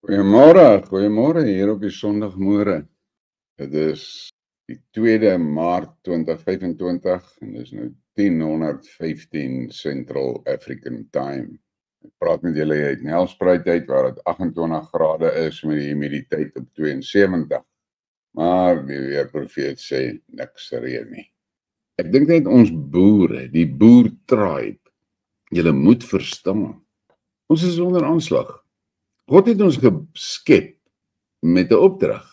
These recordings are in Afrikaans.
Goeiemôre hier op die Sondagmôre. Dit is die 2de Maart 2025 en dis nou 10:15 Central African Time. Ek praat met julle uit Nelspruit uit waar dit 28 grade is met die humiditeit op 72. Maar die weerprofeet sê niks reën nie. Ek dink net ons boere, die boertribe, julle moet verstaan. Ons is onder aanslag. God het ons geskep met 'n opdrag.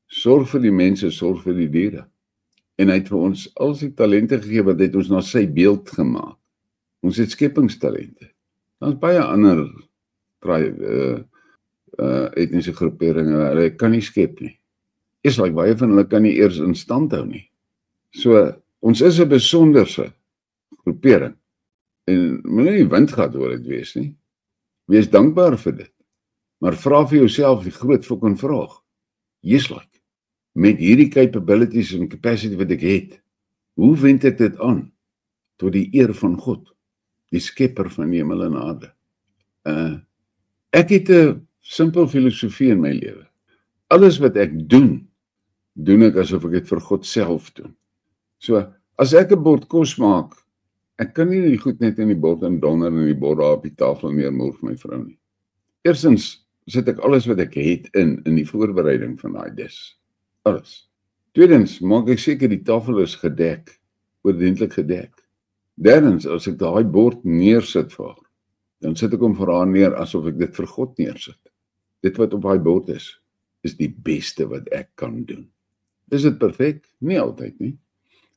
Sorg vir die mense, sorg vir die diere. En hy het vir ons al die talente gegee wat hy het ons na sy beeld gemaak. Ons het skepingstalente. Daar's baie ander etniese groeperinge, hulle kan nie skep nie. Is like baie van hulle kan nie eers in stand hou nie. So, ons is 'n besonderse groepering. En moenie nie windgat oor dit wees nie. Wees dankbaar vir dit. Maar vra vir jouself die groot fucking vraag. Like, met hierdie capabilities en capacity wat ek het, hoe wend ek dit aan tot die eer van God, die skepper van die hemel en aarde? Ek het 'n simpel filosofie in my lewe. Alles wat ek doen ek asof ek dit vir God self doen. So, as ek 'n bord kos maak, ek kan nie die goed net in die bord indonder en die bord daar op die tafel neermoer vir my vrou nie. Eerstens sit ek alles wat ek het in die voorbereiding van daai dis. Alles. Tweedens, maak ek seker die tafel is gedek, oordentlik gedek. Derdens, as ek daai bord neersit vir haar, dan sit ek hom vir haar neer asof ek dit vir God neersit. Dit wat op daai bord is die beste wat ek kan doen. Is dit perfek? Nie altyd nie.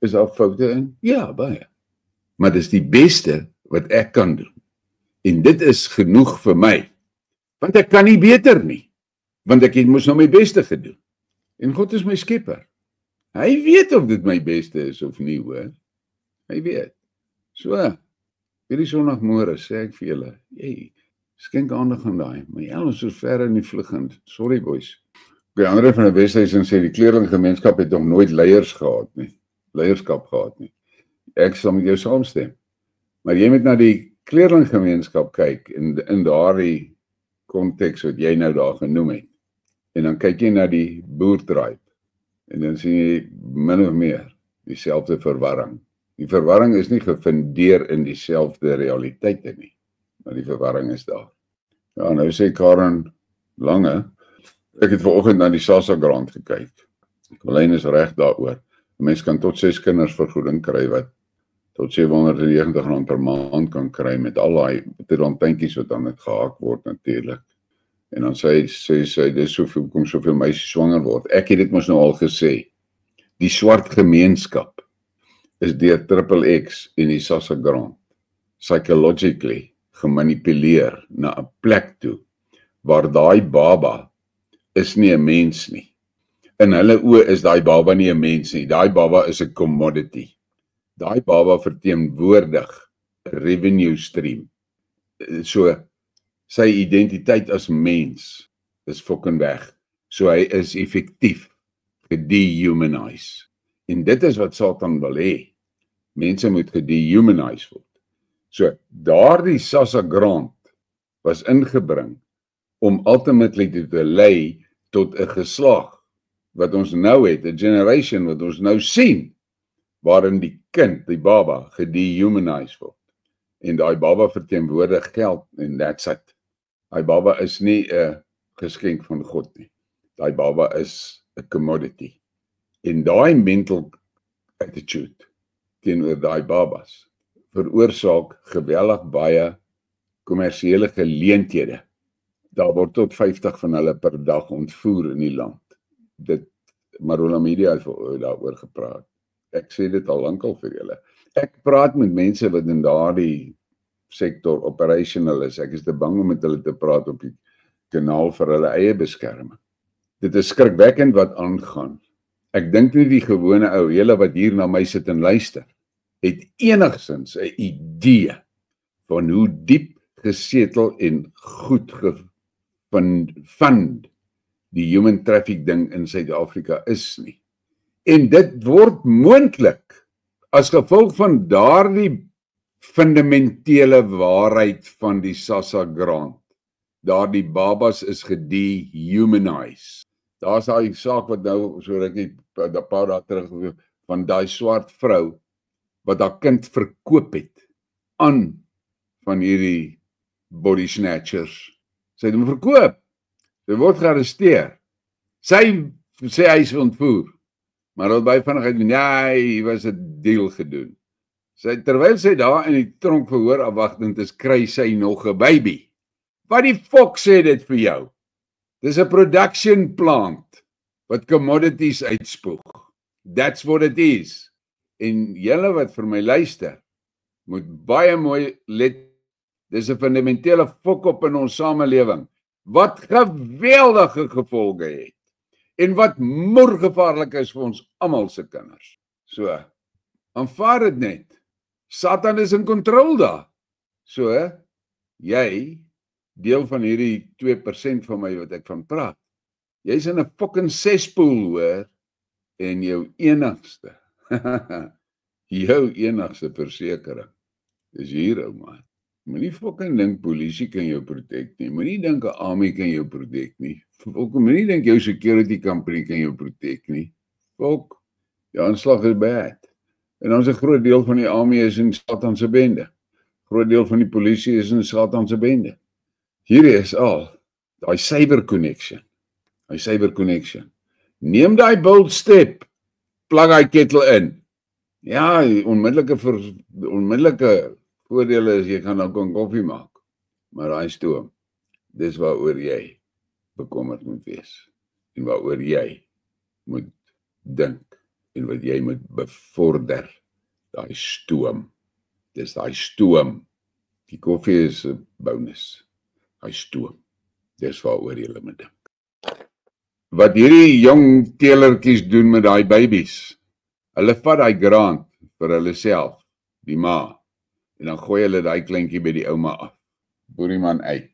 Is daar foute in? Ja, baie. Maar dis die beste wat ek kan doen. En dit is genoeg vir my. Want ek kan nie beter nie. Want ek moes nou my beste gedoen. En God is my skepper. Hy weet of dit my beste is of nie, hoor. Hy weet. So, hierdie Sondagmôre sê ek vir julle, skenk aandag aan daai. Maar ons is ver in die vliegend. Sorry boys. Die Andre van die Weshuisen sê die kleerlinggemeenskap het nog nooit leierskap gehad nie. Ek sal met jou saamstem. Maar jy moet na die kleerlinggemeenskap kyk in daardie konteks wat jy nou daar genoem het. En dan kyk jy na die boertribe. En dan sien jy min of meer dieselfde verwarring. Die verwarring is nie gefundeer in dieselfde realiteite nie. Maar die verwarring is daar. Ja, nou sê Karen Lange, ek het vanoggend na die SASSA grant gekyk. Colleen is reg daaroor. 'n Mens kan tot 6 kinders vergoeding kry wat tot R790 per maand kan kry met al daai randtjies wat aan dit gehaak word natuurlik. En dan sê dis soveel kom soveel meisies swanger word. Ek het dit mos nou al gesê. Die swart gemeenskap is deur XXX en die SASSA grant psychologically gemanipuleer na 'n plek toe waar daai baba is nie 'n mens nie. In hulle oë is daai baba nie 'n mens nie. Daai baba is 'n commodity. Daai baba verteenwoordig 'n revenue stream. So, sy identiteit as mens is fucking weg. So hy is effektief gedehumanize. En dit is wat Satan wil hê. Mense moet gedehumanize word. So, daardie SASSA grant was ingebring om ultimately te lei tot 'n geslag wat ons nou het, 'n generation wat ons nou sien, waarin die kind, die baba, gedehumanize word. En daai baba verteenwoordig geld en that's it. Daai baba is nie 'n geskenk van God nie. Daai baba is 'n commodity. En daai mental attitude teenoor daai babas veroorsaak geweldig baie kommersiële geleenthede. Daar word tot 50 van hulle per dag ontvoer in die land. Marula Media het daaroor gepraat. Ek sê dit al lankal vir julle. Ek praat met mense wat in daardie sektor operational is. Ek is te bang om met hulle te praat op die kanaal vir hulle eie beskerming. Dit is skrikwekkend wat aangaan. Ek dink nie die gewone ou, julle wat hier na my sit en luister, het enigsins 'n idee van hoe diep gesetel en goed van die human traffic ding in Suid-Afrika is nie. En dit word moontlik as gevolg van daardie fundamentele waarheid van die SASSA grant. daardie babas is gedehumanized. Daar's daai saak wat nou so rukkie 'n paar dae terug van daai swart vrou wat haar kind verkoop het aan van hierdie body snatchers. Sy het hom verkoop. Sy word gearresteer. Sy sê hy is ontvoer. Maar hulle by vinnig nee, was 'n deal gedoen. Terwyl sy daar in die tronk verhoor afwagtend is, kry sy nog 'n baby. Wat die fok sê dit vir jou? Dis 'n production plant wat commodities uitspoeg. That's what it is. En julle wat vir my luister, moet baie mooi let. Dis 'n fundamentele fok op in ons samelewing wat geweldige gevolge het en wat moordgevaarlik is vir ons almal se kinders. So, aanvaar dit net. Satan is in kontrole daar. So, jy deel van hierdie 2% van my wat ek van praat. Jy's in 'n fucking cesspool, hoor, en jou enigste versekering is hier, ou man. Moenie fucking dink polisie kan jou protect nie. Moenie dink 'n army kan jou protect nie. Moenie dink jou security company kan jou protect nie. Fok, jou aanslag is bad. En ons 'n groot deel van die army is in Satan se bende. Groot deel van die polisie is in Satan se bende. Hierdie is al daai cyber connection. Neem daai bold step. Plug daai kettle in. Ja, onmiddellike voordele is jy gaan nou kon koffie maak. Maar daai stoom, dis waaroor jy bekommerd moet wees. En waaroor jy moet dink. En wat jy moet bevorder. Daai stoom. Dis daai stoom. Die koffie is 'n bonus. Daai stoom. Dis waaroor jy moet dink. Wat hierdie jong teelertjies doen met daai babies. Hulle vat daai grant vir hulle self, die ma. En dan gooi hulle daai kleintjie by die ouma af. Boer die man uit.